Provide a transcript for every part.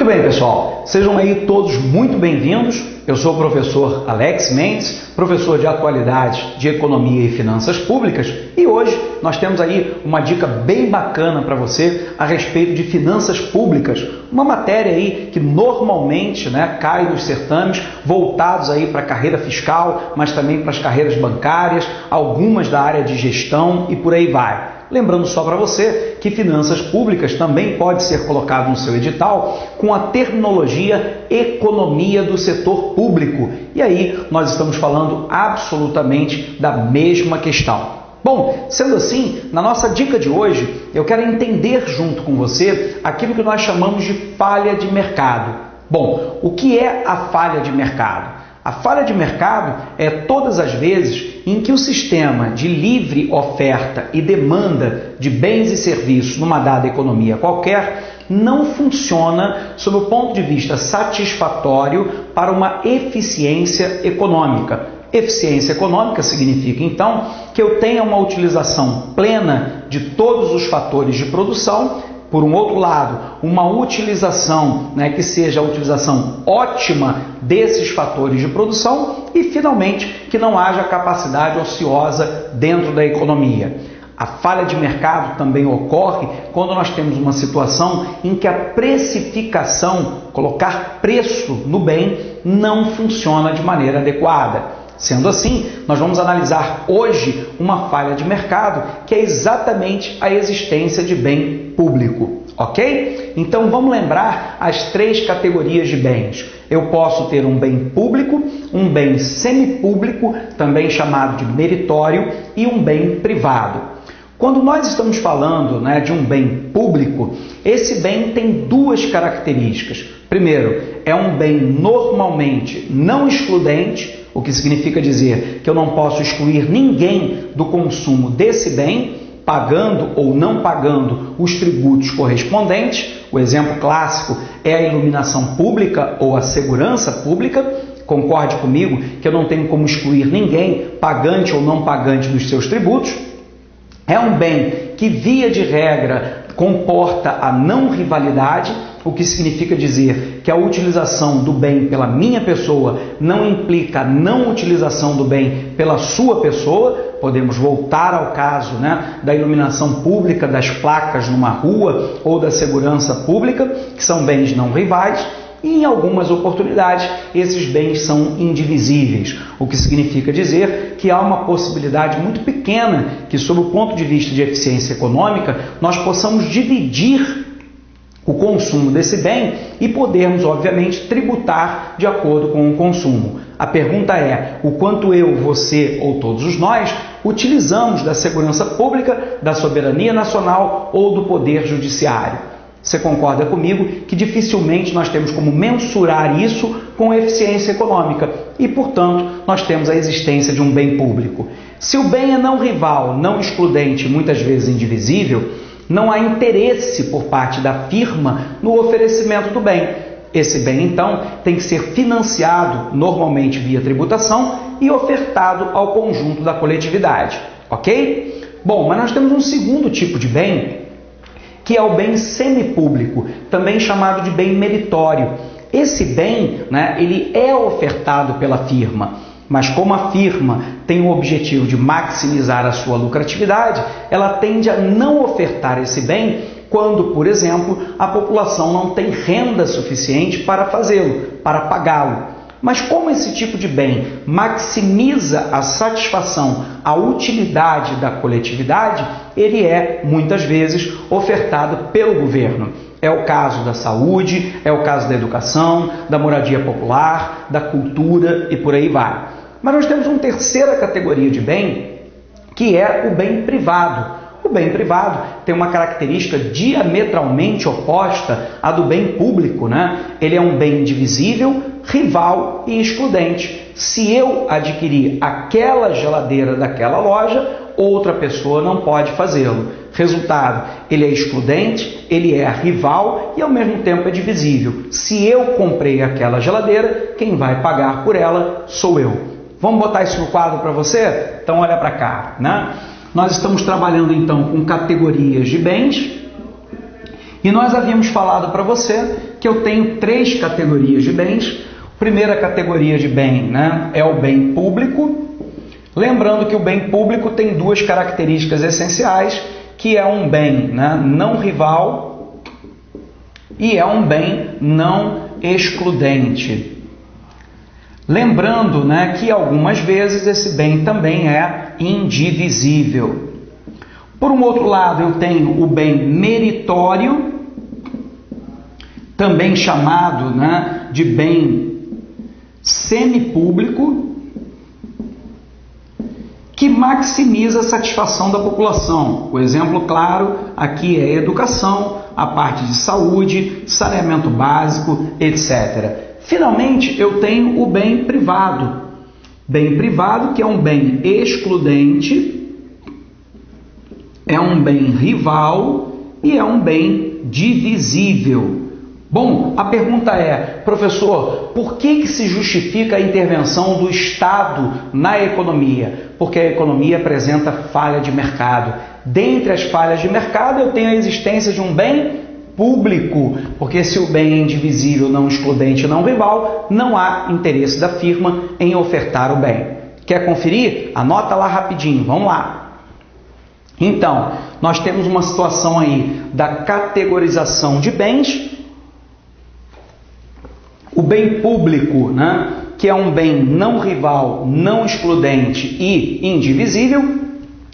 bem, pessoal, sejam aí todos muito bem-vindos. Eu sou o professor Alex Mendes, professor de atualidades de Economia e Finanças Públicas, e hoje nós temos aí uma dica bem bacana para você a respeito de finanças públicas, uma matéria aí que normalmente cai nos certames voltados aí para a carreira fiscal, mas também para as carreiras bancárias, algumas da área de gestão e por aí vai. Lembrando só para você que finanças públicas também pode ser colocado no seu edital com a terminologia economia do setor público. E aí nós estamos falando absolutamente da mesma questão. Bom, sendo assim, na nossa dica de hoje, eu quero entender junto com você aquilo que nós chamamos de falha de mercado. Bom, o que é a falha de mercado? A falha de mercado é todas as vezes em que o sistema de livre oferta e demanda de bens e serviços numa dada economia qualquer não funciona sob o ponto de vista satisfatório para uma eficiência econômica. Eficiência econômica significa, então, que eu tenha uma utilização plena de todos os fatores de produção. Por um outro lado, uma utilização que seja a utilização ótima desses fatores de produção e, finalmente, que não haja capacidade ociosa dentro da economia. A falha de mercado também ocorre quando nós temos uma situação em que a precificação, colocar preço no bem, não funciona de maneira adequada. Sendo assim, nós vamos analisar hoje uma falha de mercado que é exatamente a existência de bem público, ok? Então vamos lembrar as três categorias de bens. Eu posso ter um bem público, um bem semipúblico, também chamado de meritório, e um bem privado. Quando nós estamos falando de um bem público, esse bem tem duas características. Primeiro, é um bem normalmente não excludente, o que significa dizer que eu não posso excluir ninguém do consumo desse bem, pagando ou não pagando os tributos correspondentes. O exemplo clássico é a iluminação pública ou a segurança pública. Concorde comigo que eu não tenho como excluir ninguém, pagante ou não pagante, dos seus tributos. É um bem que, via de regra, comporta a não rivalidade, o que significa dizer que a utilização do bem pela minha pessoa não implica a não utilização do bem pela sua pessoa. Podemos voltar ao caso da iluminação pública, das placas numa rua ou da segurança pública, que são bens não rivais. E em algumas oportunidades, esses bens são indivisíveis, o que significa dizer que há uma possibilidade muito pequena que, sob o ponto de vista de eficiência econômica, nós possamos dividir o consumo desse bem e podermos, obviamente, tributar de acordo com o consumo. A pergunta é: o quanto eu, você ou todos nós utilizamos da segurança pública, da soberania nacional ou do poder judiciário? Você concorda comigo que dificilmente nós temos como mensurar isso com eficiência econômica e, portanto, nós temos a existência de um bem público. Se o bem é não rival, não excludente, muitas vezes indivisível, não há interesse por parte da firma no oferecimento do bem. Esse bem, então, tem que ser financiado, normalmente via tributação, e ofertado ao conjunto da coletividade, ok? Bom, mas nós temos um segundo tipo de bem, que é o bem semipúblico, também chamado de bem meritório. Esse bem, ele é ofertado pela firma, mas como a firma tem o objetivo de maximizar a sua lucratividade, ela tende a não ofertar esse bem quando, por exemplo, a população não tem renda suficiente para fazê-lo, para pagá-lo. Mas como esse tipo de bem maximiza a satisfação, a utilidade da coletividade, ele é, muitas vezes, ofertado pelo governo. É o caso da saúde, é o caso da educação, da moradia popular, da cultura e por aí vai. Mas nós temos uma terceira categoria de bem, que é o bem privado. O bem privado tem uma característica diametralmente oposta à do bem público, Ele é um bem indivisível, rival e excludente. Se eu adquirir aquela geladeira daquela loja, outra pessoa não pode fazê-lo. Resultado, ele é excludente, ele é rival e ao mesmo tempo é divisível. Se eu comprei aquela geladeira, quem vai pagar por ela sou eu. Vamos botar isso no quadro para você? Então olha para cá, Nós estamos trabalhando então com categorias de bens E nós havíamos falado para você que eu tenho 3 categorias de bens. A primeira categoria de bem, né, é o bem público. Lembrando que o bem público tem 2 características essenciais, que é um bem, né, não rival e é um bem não excludente. Lembrando, né, que algumas vezes esse bem também é indivisível. Por um outro lado, eu tenho o bem meritório, também chamado, né, de bem semipúblico, que maximiza a satisfação da população. O exemplo claro aqui é a educação, a parte de saúde, saneamento básico, etc. Finalmente, eu tenho o bem privado. Bem privado, que é um bem excludente, é um bem rival e é um bem divisível. Bom, a pergunta é, professor, por que se justifica a intervenção do Estado na economia? Porque a economia apresenta falha de mercado. Dentre as falhas de mercado, eu tenho a existência de um bem público, porque se o bem é indivisível, não excludente, não rival, não há interesse da firma em ofertar o bem. Quer conferir? Anota lá rapidinho, vamos lá. Então, nós temos uma situação aí da categorização de bens. O bem público, né, que é um bem não rival, não excludente e indivisível,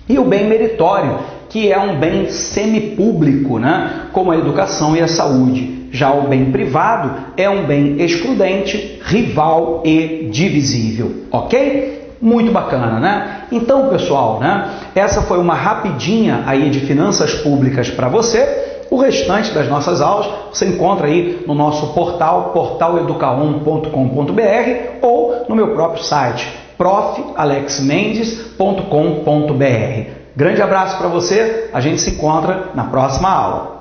e o bem meritório, que é um bem semipúblico, né, como a educação e a saúde. Já o bem privado é um bem excludente, rival e divisível, ok? Muito bacana, né? Então, pessoal, né, essa foi uma rapidinha aí de finanças públicas para você. O restante das nossas aulas você encontra aí no nosso portal, portaleducaon.com.br, ou no meu próprio site, profalexmendes.com.br. Grande abraço para você, a gente se encontra na próxima aula.